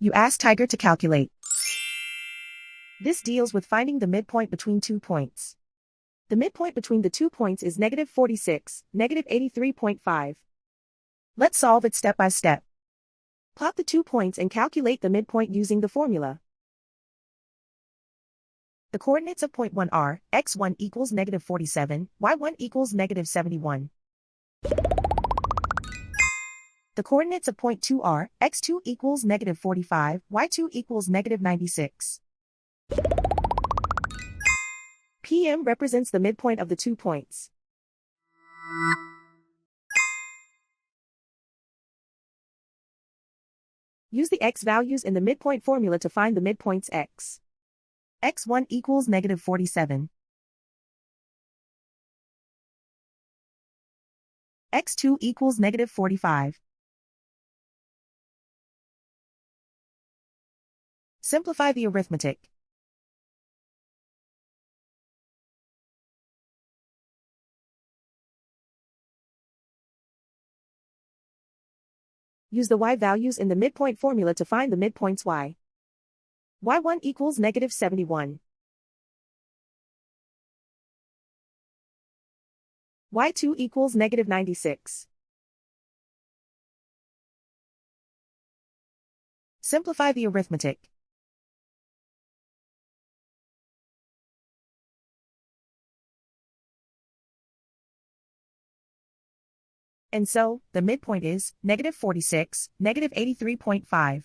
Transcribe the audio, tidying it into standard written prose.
You ask Tiger to calculate. This deals with finding the midpoint between 2 points. The midpoint between the 2 points is -46, -83.5. Let's solve it step by step. Plot the 2 points and calculate the midpoint using the formula. The coordinates of point 1 are, x1 equals -47, y1 equals -71. The coordinates of point 2 are, x2 equals -45, y2 equals -96. PM represents the midpoint of the 2 points. Use the x values in the midpoint formula to find the midpoints x. x1 equals -47. x2 equals -45. Simplify the arithmetic. Use the y values in the midpoint formula to find the midpoints y. y1 equals -71. y2 equals -96. Simplify the arithmetic. And so, the midpoint is -46, -83.5.